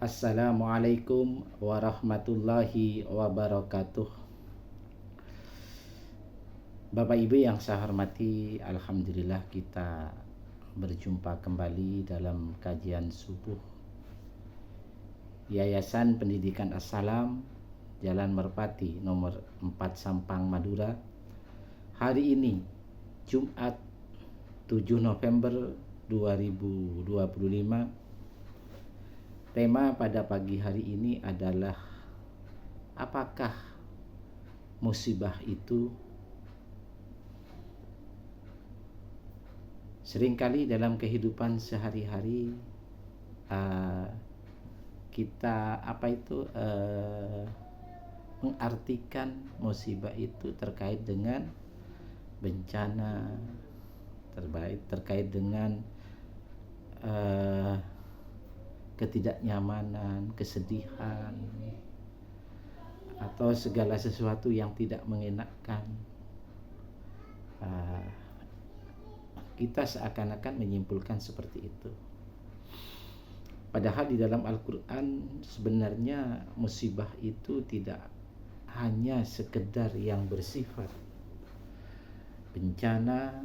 Assalamualaikum warahmatullahi wabarakatuh. Bapak Ibu yang saya hormati, alhamdulillah kita berjumpa kembali dalam kajian subuh Yayasan Pendidikan As-Salam, Jalan Merpati nomor 4 Sampang, Madura. Hari ini Jumat 7 November 2025. Tema pada pagi hari ini adalah apakah musibah itu? Seringkali dalam kehidupan sehari-hari kita mengartikan musibah itu terkait dengan bencana, terkait dengan ketidaknyamanan, kesedihan, atau segala sesuatu yang tidak mengenakan. Kita seakan-akan menyimpulkan seperti itu. Padahal di dalam Al-Quran sebenarnya musibah itu tidak hanya sekedar yang bersifat bencana,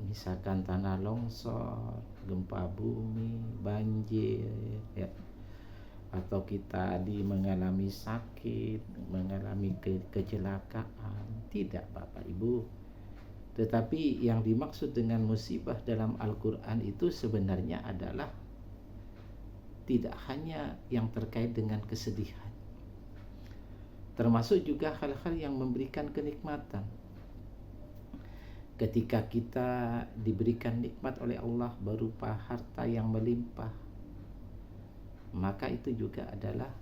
misalkan tanah longsor, gempa bumi, banjir, ya, atau kita mengalami sakit, mengalami kecelakaan. Tidak, Bapak Ibu. Tetapi yang dimaksud dengan musibah dalam Al-Quran itu sebenarnya adalah tidak hanya yang terkait dengan kesedihan, termasuk juga hal-hal yang memberikan kenikmatan. Ketika kita diberikan nikmat oleh Allah berupa harta yang melimpah, maka itu juga adalah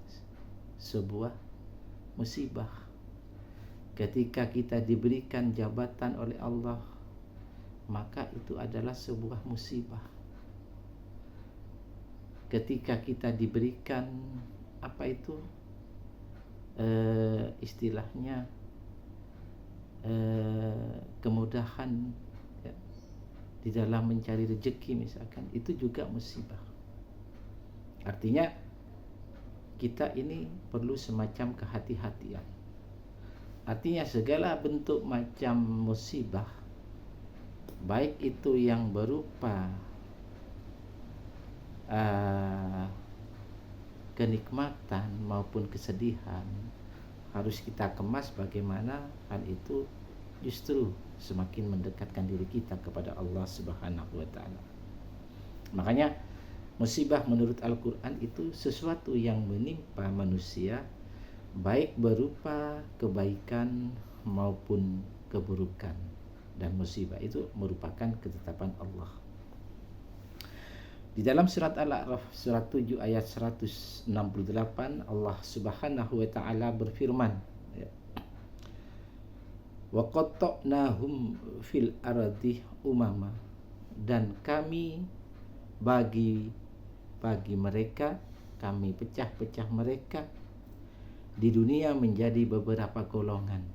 sebuah musibah. Ketika kita diberikan jabatan oleh Allah, maka itu adalah sebuah musibah. Ketika kita diberikan istilahnya kemudahan, ya, di dalam mencari rezeki misalkan, itu juga musibah. Artinya kita ini perlu semacam kehati-hatian. Artinya segala bentuk macam musibah, baik itu yang berupa kenikmatan maupun kesedihan, harus kita kemas bagaimana hal itu justru semakin mendekatkan diri kita kepada Allah Subhanahu wa Ta'ala. Makanya musibah menurut Al-Quran itu sesuatu yang menimpa manusia, baik berupa kebaikan maupun keburukan. Dan musibah itu merupakan ketetapan Allah. Di dalam surat Al-A'raf surat 7 ayat 168, Allah Subhanahu wa Ta'ala berfirman, ya, wa qatta'nahum fil ardi umama, dan kami bagi mereka, kami pecah-pecah mereka di dunia menjadi beberapa golongan,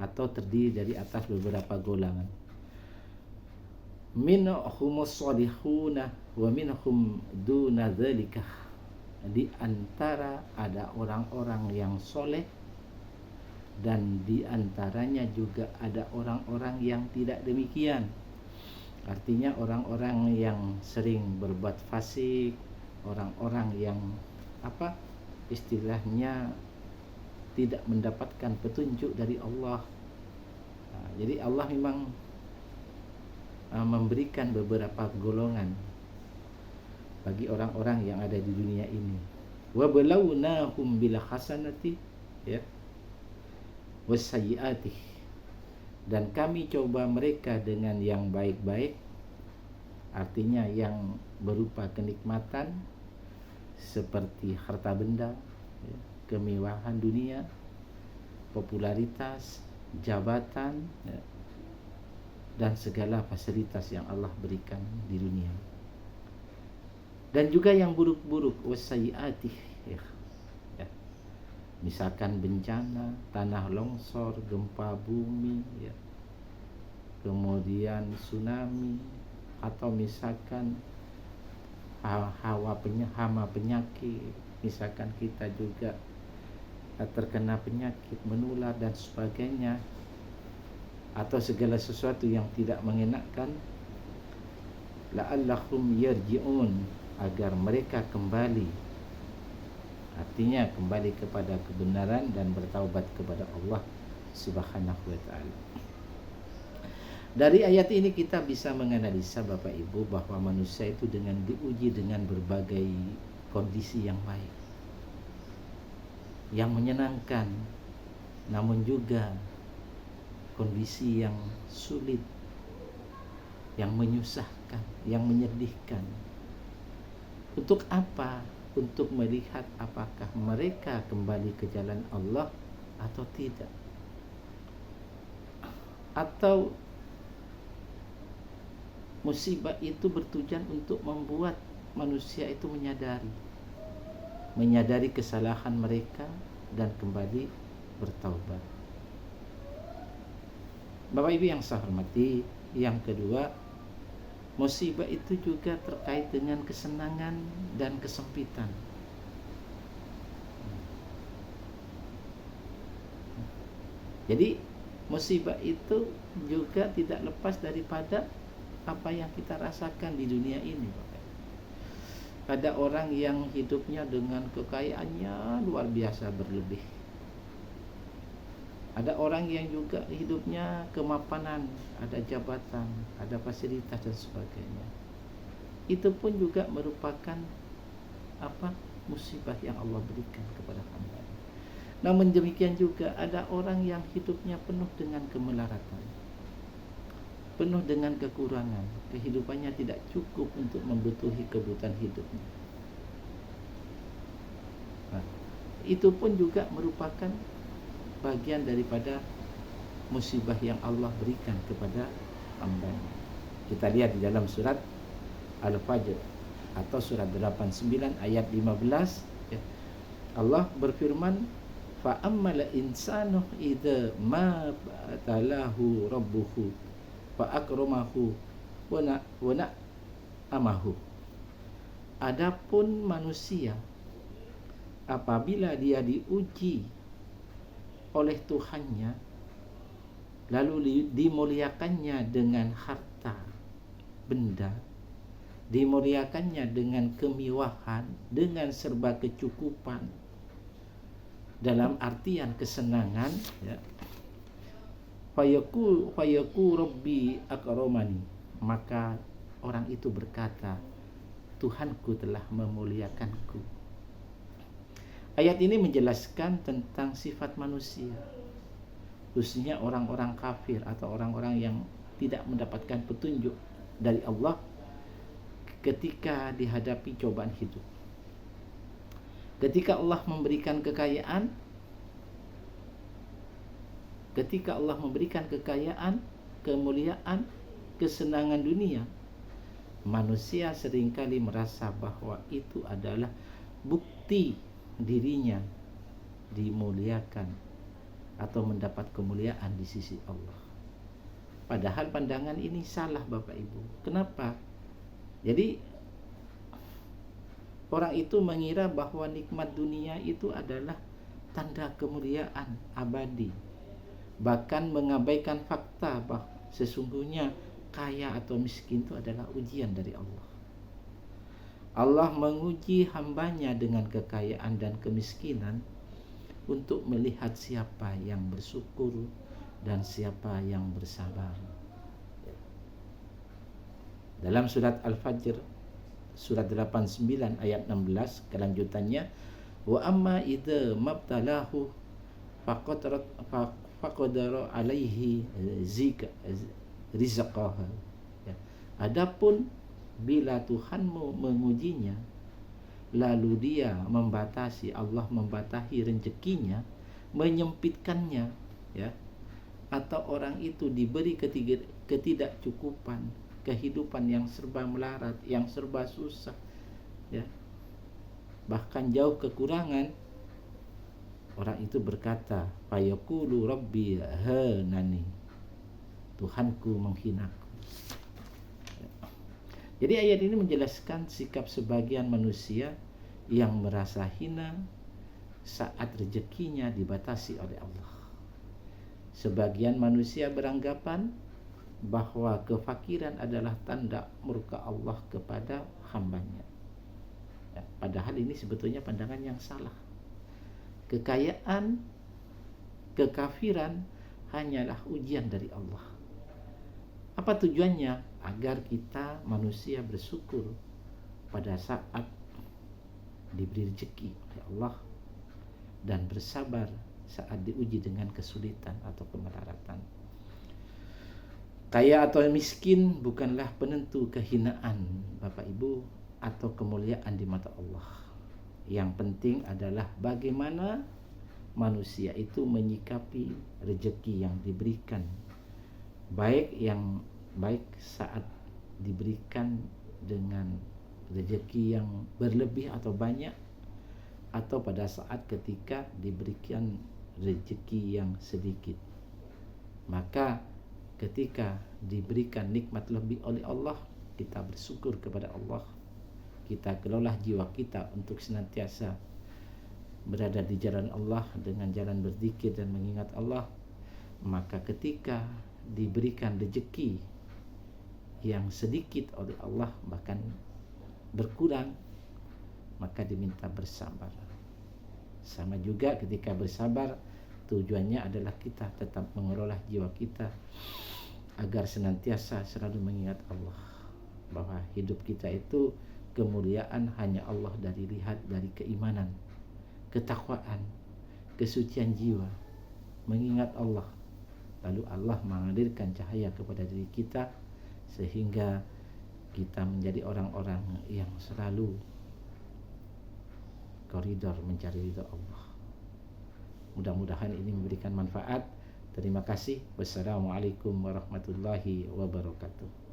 atau terdiri dari atas beberapa golongan. Minhumus salihuna wa minhum duna dzalika, di antara ada orang-orang yang soleh, dan di antaranya juga ada orang-orang yang tidak demikian. Artinya orang-orang yang sering berbuat fasik, orang-orang yang istilahnya tidak mendapatkan petunjuk dari Allah. Jadi Allah memang memberikan beberapa golongan bagi orang-orang yang ada di dunia ini. Wa balawnahum bil hasanati, ya, wasayyiati, dan kami coba mereka dengan yang baik-baik, artinya yang berupa kenikmatan seperti harta benda, ya, kemewahan dunia, popularitas, jabatan, ya, dan segala fasilitas yang Allah berikan di dunia. Dan juga yang buruk-buruk, wasayyiati, ya, misalkan bencana, tanah longsor, gempa bumi, ya, kemudian tsunami, atau misalkan hama penyakit, misalkan kita juga terkena penyakit menular dan sebagainya, atau segala sesuatu yang tidak mengenakan, la'allahum yarji'un, agar mereka kembali, artinya kembali kepada kebenaran dan bertaubat kepada Allah Subhanahu wa ta'ala. Dari ayat ini kita bisa menganalisa Bapak Ibu bahwa manusia itu dengan diuji dengan berbagai kondisi yang baik, yang menyenangkan, namun juga kondisi yang sulit, yang menyusahkan, yang menyedihkan. Untuk apa? Untuk melihat apakah mereka kembali ke jalan Allah atau tidak, atau musibah itu bertujuan untuk membuat manusia itu menyadari kesalahan mereka dan kembali bertaubat. Bapak Ibu yang saya hormati, yang kedua, musibah itu juga terkait dengan kesenangan dan kesempitan. Jadi musibah itu juga tidak lepas daripada apa yang kita rasakan di dunia ini. Ada orang yang hidupnya dengan kekayaannya luar biasa berlebih. Ada orang yang juga hidupnya kemapanan, ada jabatan, ada fasilitas dan sebagainya. Itu pun juga merupakan musibah yang Allah berikan kepada hamba. Namun demikian juga ada orang yang hidupnya penuh dengan kemelaratan, penuh dengan kekurangan, kehidupannya tidak cukup untuk membutuhi kebutuhan hidupnya. Nah, itu pun juga merupakan bagian daripada musibah yang Allah berikan kepada hamba-Nya. Kita lihat di dalam surat Al-Fajr atau surat 89 ayat 15, ya. Allah berfirman, fa ammal insanu idza ma talahu rabbuhu fa akramahu wa na'amahu. Adapun manusia apabila dia diuji oleh Tuhannya lalu dimuliakannya dengan harta benda, dimuliakannya dengan kemewahan, dengan serba kecukupan, dalam artian kesenangan, ya, fayaku rabbi akramani, maka orang itu berkata, Tuhanku telah memuliakanku. Ayat ini menjelaskan tentang sifat manusia, khususnya orang-orang kafir atau orang-orang yang tidak mendapatkan petunjuk dari Allah ketika dihadapi cobaan hidup. Ketika Allah memberikan kekayaan, kemuliaan, kesenangan dunia, manusia seringkali merasa bahwa itu adalah bukti dirinya dimuliakan atau mendapat kemuliaan di sisi Allah. Padahal pandangan ini salah, Bapak Ibu. Kenapa? Jadi orang itu mengira bahwa nikmat dunia itu adalah tanda kemuliaan abadi, bahkan mengabaikan fakta bahwa sesungguhnya kaya atau miskin itu adalah ujian dari Allah. Allah menguji hambanya dengan kekayaan dan kemiskinan untuk melihat siapa yang bersyukur dan siapa yang bersabar. Dalam surat Al-Fajr surat 89 ayat 16 kelanjutannya, wa amma idza mabtalahu faqadara alaihi rizqaha. Adapun bila Tuhanmu mengujinya lalu dia Allah membatasi rezekinya, menyempitkannya, ya, atau orang itu diberi ketidakcukupan, kehidupan yang serba melarat, yang serba susah, ya, bahkan jauh kekurangan, orang itu berkata, fayaqulu rabbi hanani, Tuhanku menghinaku. Jadi ayat ini menjelaskan sikap sebagian manusia yang merasa hina saat rezekinya dibatasi oleh Allah. Sebagian manusia beranggapan bahwa kefakiran adalah tanda murka Allah kepada hambanya. Ya, padahal ini sebetulnya pandangan yang salah. Kekayaan, kekafiran hanyalah ujian dari Allah. Apa tujuannya? Agar kita manusia bersyukur pada saat diberi rezeki oleh Allah dan bersabar saat diuji dengan kesulitan atau kemelaratan. Kaya atau miskin bukanlah penentu kehinaan Bapak Ibu atau kemuliaan di mata Allah. Yang penting adalah bagaimana manusia itu menyikapi rezeki yang diberikan, baik saat diberikan dengan rezeki yang berlebih atau banyak, atau pada saat ketika diberikan rezeki yang sedikit. Maka ketika diberikan nikmat lebih oleh Allah, kita bersyukur kepada Allah. Kita kelola jiwa kita untuk senantiasa berada di jalan Allah dengan jalan berzikir dan mengingat Allah. Maka ketika diberikan rezeki yang sedikit oleh Allah, bahkan berkurang, maka diminta bersabar. Sama juga ketika bersabar, tujuannya adalah kita tetap mengelola jiwa kita agar senantiasa selalu mengingat Allah, bahwa hidup kita itu kemuliaan hanya Allah dilihat dari keimanan, ketakwaan, kesucian jiwa, mengingat Allah. Lalu Allah mengalirkan cahaya kepada diri kita sehingga kita menjadi orang-orang yang selalu koridor mencari ridha Allah. Mudah-mudahan ini memberikan manfaat. Terima kasih. Wassalamualaikum warahmatullahi wabarakatuh.